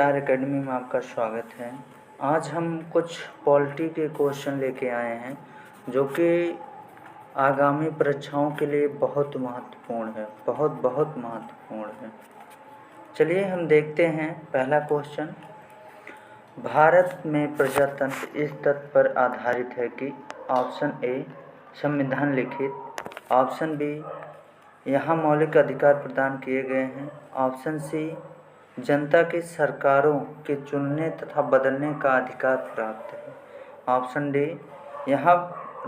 Star academy में आपका स्वागत है। आज हम कुछ पॉलिटी के क्वेश्चन लेके आए हैं जो कि आगामी परीक्षाओं के लिए बहुत महत्वपूर्ण है, बहुत महत्वपूर्ण है। चलिए हम देखते हैं। पहला क्वेश्चन, भारत में प्रजातंत्र इस तथ्य पर आधारित है कि ऑप्शन ए संविधान लिखित, ऑप्शन बी यहाँ मौलिक अधिकार प्रदान किए गए हैं, ऑप्शन सी जनता की सरकारों के चुनने तथा बदलने का अधिकार प्राप्त है, ऑप्शन डी यहाँ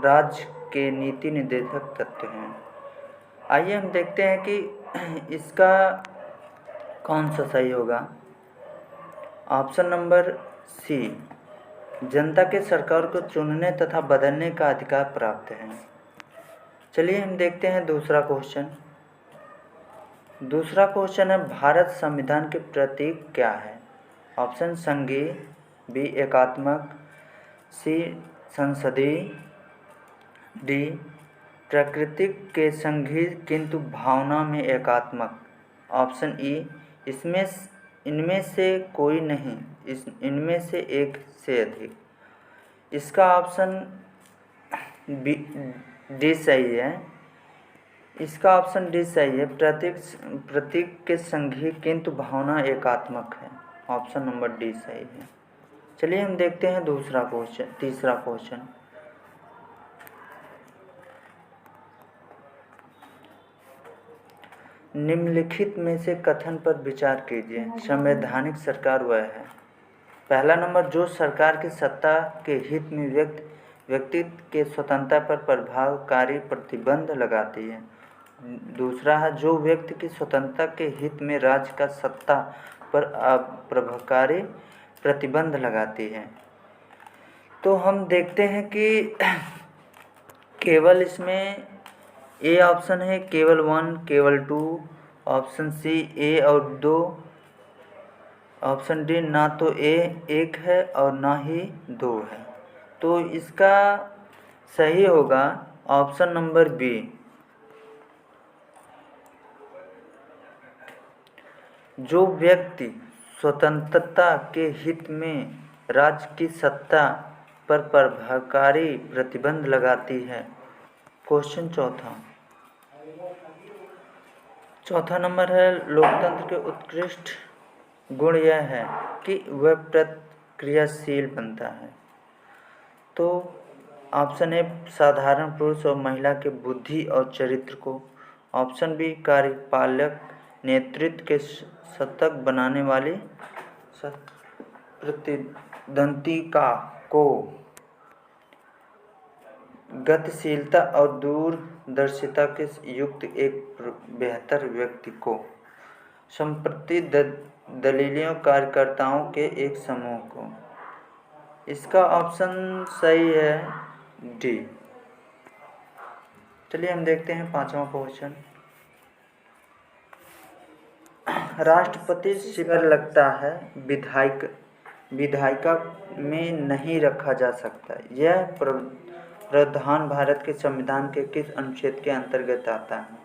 राज्य के नीति निर्देशक तत्व हैं। आइए हम देखते हैं कि इसका कौन सा सही होगा। ऑप्शन नंबर सी, जनता के सरकार को चुनने तथा बदलने का अधिकार प्राप्त है। चलिए हम देखते हैं दूसरा क्वेश्चन। दूसरा क्वेश्चन है, भारत संविधान के प्रतीक क्या है? ऑप्शन संघीय, बी एकात्मक, सी संसदीय, डी प्राकृतिक के संघीय किंतु भावना में एकात्मक, ऑप्शन ई इनमें से कोई नहीं, इनमें से एक से अधिक। इसका ऑप्शन बी डी सही है। इसका ऑप्शन डी सही है। प्रतीक के संघीय किंतु भावना एकात्मक है। ऑप्शन नंबर डी सही है। चलिए हम देखते हैं तीसरा क्वेश्चन। निम्नलिखित में से कथन पर विचार कीजिए। संवैधानिक सरकार वह है। पहला नंबर, जो सरकार की सत्ता के हित में व्यक्तित्व के स्वतंत्रता पर प्रभावकारी प्रतिबंध लगाती है। दूसरा है, जो व्यक्ति की स्वतंत्रता के हित में राज्य का सत्ता पर प्रभावकारी प्रतिबंध लगाती है। तो हम देखते हैं कि केवल इसमें ए ऑप्शन है, केवल 1, केवल 2, ऑप्शन सी ए और 2, ऑप्शन डी ना तो ए 1 है और ना ही 2 है। तो इसका सही होगा ऑप्शन नंबर बी। जो व्यक्ति स्वतंत्रता के हित में राज्य की सत्ता पर प्रभावकारी प्रतिबंध लगाती है। क्वेश्चन चौथा नंबर है, लोकतंत्र के उत्कृष्ट गुण यह है कि वह प्रतिक्रियाशील बनता है। तो ऑप्शन ए, साधारण पुरुष और महिला के बुद्धि और चरित्र को, ऑप्शन बी, कार्यपालक नेतृत्व के सतत बनाने वाली प्रतिद्वंदिता को, गतिशीलता और दूरदर्शिता के युक्त एक बेहतर व्यक्ति को, संप्रति दलीलों कार्यकर्ताओं के एक समूह को। इसका ऑप्शन सही है डी। चलिए हम देखते हैं पांचवा क्वेश्चन। राष्ट्रपति शिविर लगता है, विधायिका में नहीं रखा जा सकता। यह प्रावधान भारत के संविधान के किस अनुच्छेद के अंतर्गत आता है?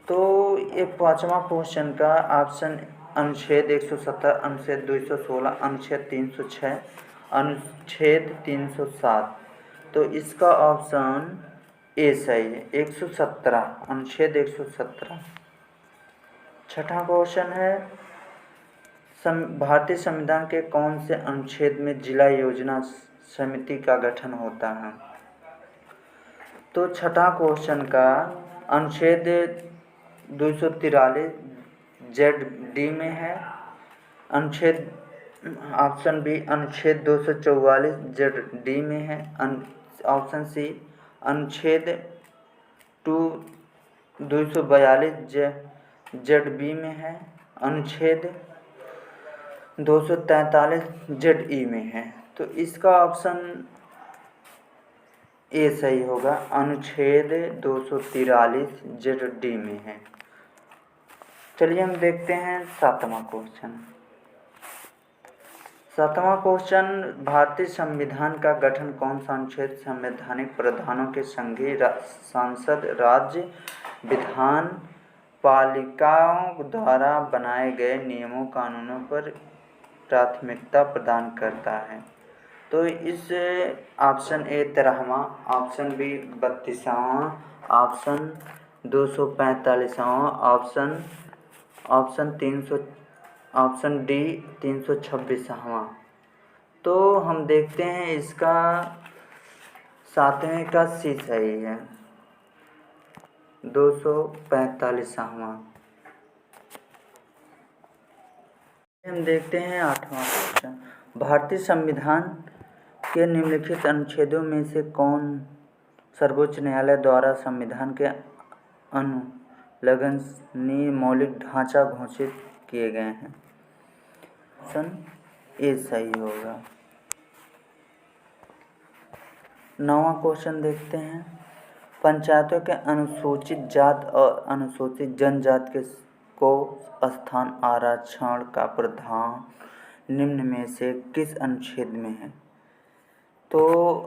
तो ये पांचवा क्वेश्चन का ऑप्शन अनुच्छेद 170, अनुच्छेद 216, अनुच्छेद 306, अनुच्छेद 307। तो इसका ऑप्शन ए सही है, 117, अनुच्छेद 117। छठा क्वेश्चन है, भारतीय संविधान के कौन से अनुच्छेद में जिला योजना समिति का गठन होता है? तो छठा क्वेश्चन का अनुच्छेद 243 ZD में है। अनुच्छेद ऑप्शन बी, अनुच्छेद 244 ZD में है। ऑप्शन सी, अनुच्छेद 242 ZB में है। अनुच्छेद 243 ZE में है। तो इसका ऑप्शन ए सही होगा, अनुच्छेद 243 ZD में है। चलिए हम देखते हैं सातवां क्वेश्चन। भारतीय संविधान का गठन कौन सा अनुच्छेद संवैधानिक प्रावधानों के संघीय संसद राज्य विधान पालिकाओं द्वारा बनाए गए नियमों कानूनों पर प्राथमिकता प्रदान करता है। तो इस ऑप्शन ए 13वां, ऑप्शन बी 32वां, ऑप्शन 245वां, ऑप्शन डी 326वां। तो हम देखते हैं इसका 7वें का सी सही है, 245वां। हम देखते हैं 8वां क्वेश्चन। भारतीय संविधान के निम्नलिखित अनुच्छेदों में से कौन सर्वोच्च न्यायालय द्वारा संविधान के अनुलंघनीय मौलिक ढांचा घोषित किए गए हैं? ऑप्शन ए सही होगा। 9वां क्वेश्चन देखते हैं। पंचायतों के अनुसूचित जात और अनुसूचित जनजाति को स्थान आरक्षण का प्रावधान निम्न में से किस अनुच्छेद में है? तो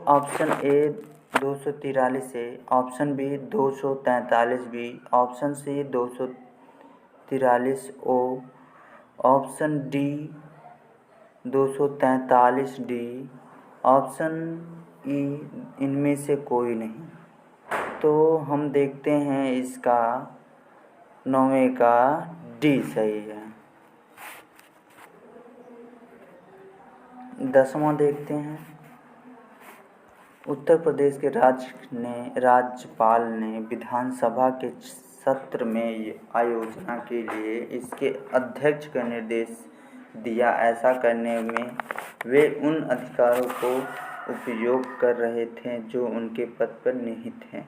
option A 243 A, option B 243 B, option C 243 O, option D 243 D, option E इनमें से कोई नहीं। तो हम देखते हैं इसका 9वें का डी सही है। 10वां देखते हैं। उत्तर प्रदेश के राज्यपाल ने विधानसभा के सत्र में आयोजना के लिए इसके अध्यक्ष का निर्देश दिया। ऐसा करने में वे उन अधिकारों को उपयोग कर रहे थे जो उनके पद पर निहित हैं।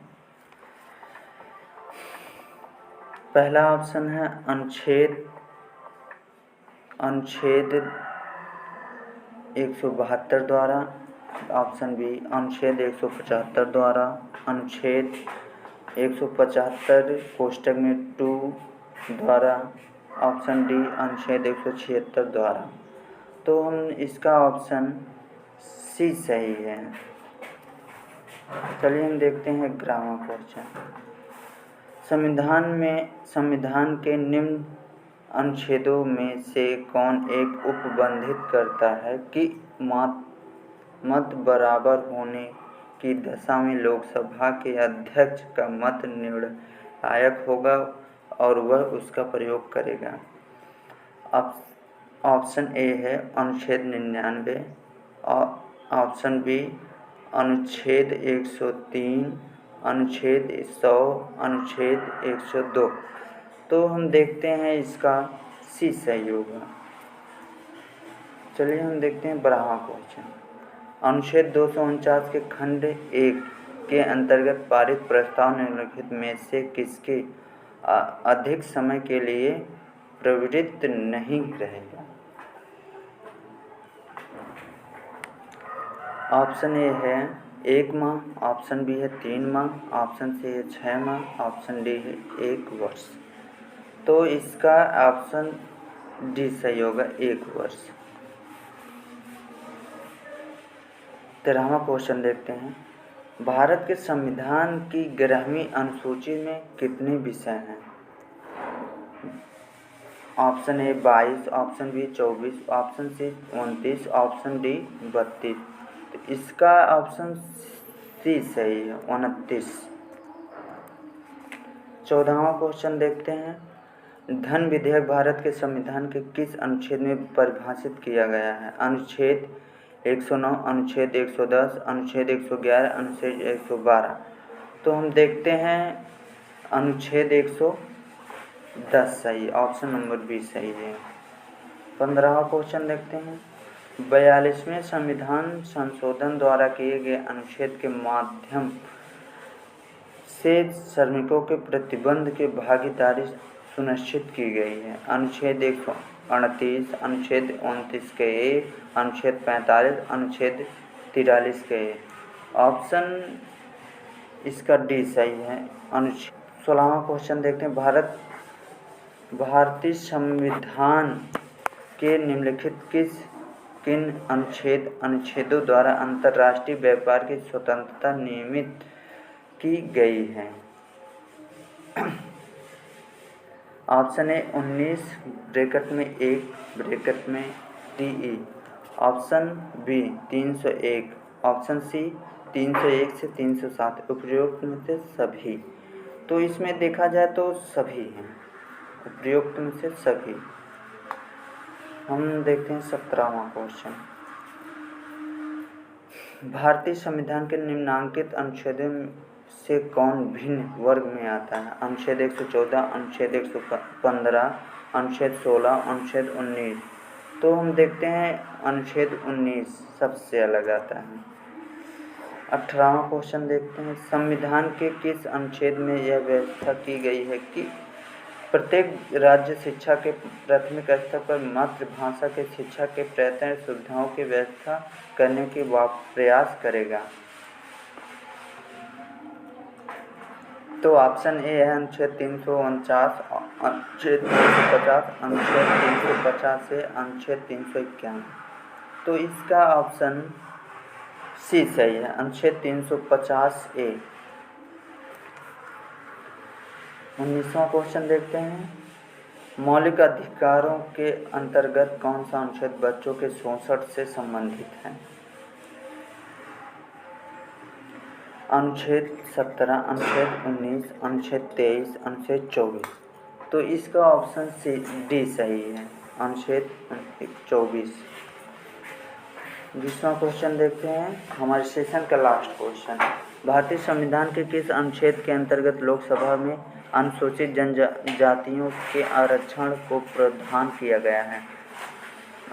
पहला ऑप्शन है अनुच्छेद 172 द्वारा, ऑप्शन बी अनुच्छेद 175 द्वारा, अनुच्छेद 175 कोष्टक में 2 द्वारा, ऑप्शन डी अनुच्छेद 176 द्वारा। तो हम इसका ऑप्शन सी सही है। चलिए हम देखते हैं 11वां क्वेश्चन। संविधान के निम्न अनुच्छेदों में से कौन एक उपबंधित करता है कि मत बराबर होने की दशा में लोकसभा के अध्यक्ष का मत निर्णायक होगा और वह उसका प्रयोग करेगा? ऑप्शन ए है अनुच्छेद 99, ऑप्शन बी अनुच्छेद 103, अनुच्छेद 100, अनुच्छेद 102। तो हम देखते हैं इसका सी सही होगा। चलिए हम देखते हैं 12वां क्वेश्चन। अनुच्छेद 249 के खंड 1 के अंतर्गत पारित प्रस्ताव निम्नलिखित में से किसके अधिक समय के लिए प्रवृत्त नहीं रहेगा? ऑप्शन ए है 1 माह, ऑप्शन बी है 3 माह, ऑप्शन सी है 6 माह, ऑप्शन डी है 1 वर्ष। तो इसका ऑप्शन डी सही होगा, 1 वर्ष। 13वां क्वेश्चन देखते हैं। भारत के संविधान की 11वीं अनुसूची में कितने विषय हैं? Option A 22, option B 24, option C 29, option D 32। तो इसका ऑप्शन सी सही है, 29। 14वां क्वेश्चन देखते हैं। धन विधेयक भारत के संविधान के किस अनुच्छेद में परिभाषित किया गया है? अनुच्छेद 109, अनुच्छेद 110, अनुच्छेद 111, अनुच्छेद 112। तो हम देखते हैं अनुच्छेद 110 सही, ऑप्शन नंबर बी सही है। 15वां क्वेश्चन देखते हैं। 42वें संविधान संशोधन द्वारा किए गए अनुच्छेद के माध्यम से श्रमिकों के प्रतिबंध की भागीदारी सुनिश्चित की गई है। अनुच्छेद 138, अनुच्छेद 29 के ए, अनुच्छेद 45, अनुच्छेद 43 के ए। ऑप्शन इसका डी सही है। 16वां क्वेश्चन देखते हैं। भारतीय संविधान के निम्नलिखित किन अनुच्छेदों द्वारा अंतर्राष्ट्रीय व्यापार की स्वतंत्रता नियमित की गई है? Option A 19 (1) DE। Option B 301, option C 301 से 307 उपयुक्त में से सभी। तो इसमें देखा जाए तो सभी हैं, उपयुक्त में से सभी। हम देखते हैं 17वां क्वेश्चन। भारतीय संविधान के निम्नांकित अनुच्छेदों से कौन भिन्न वर्ग में आता है? अनुच्छेद 114, अनुच्छेद 115, अनुच्छेद 16, अनुच्छेद 19। तो हम देखते हैं अनुच्छेद 19 सबसे अलग आता है। 18वां क्वेश्चन देखते हैं। संविधान के किस अनुच्छेद में यह व्यवस्था की गई है कि प्रत्येक राज्य शिक्षा के प्राथमिक स्तर पर मातृभाषा की शिक्षा के प्रयत्न सुविधाओं की व्यवस्था करने की प्रयास करेगा? तो ऑप्शन ए है अनुच्छेद 349, अनुच्छेद 350, अनुच्छेद 350 से अनुच्छेद 351। तो इसका ऑप्शन सी सही है, अनुच्छेद 350A। 19वां क्वेश्चन देखते हैं। मौलिक अधिकारों के अंतर्गत कौन सा अनुच्छेद बच्चों के शोषण से संबंधित है? अनुच्छेद 17, अनुच्छेद 19, अनुच्छेद 23, अनुच्छेद 24। तो इसका ऑप्शन सी डी सही है, अनुच्छेद 24। 20वां क्वेश्चन देखते हैं, हमारे सेशन का लास्ट क्वेश्चन। भारतीय संविधान के किस अनुच्छेद के अंतर्गत लोकसभा में अनुसूचित जनजातियों के आरक्षण को प्रावधान किया गया है?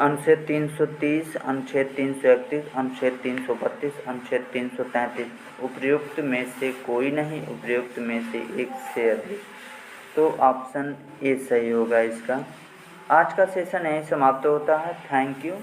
अनुच्छेद 330, अनुच्छेद 331, अनुच्छेद 332, अनुच्छेद 333। उपयुक्त में से कोई नहीं, उपयुक्त में से एक से अधिक। तो ऑप्शन ए सही होगा इसका। आज का सेशन यहीं समाप्त होता है। Thank you.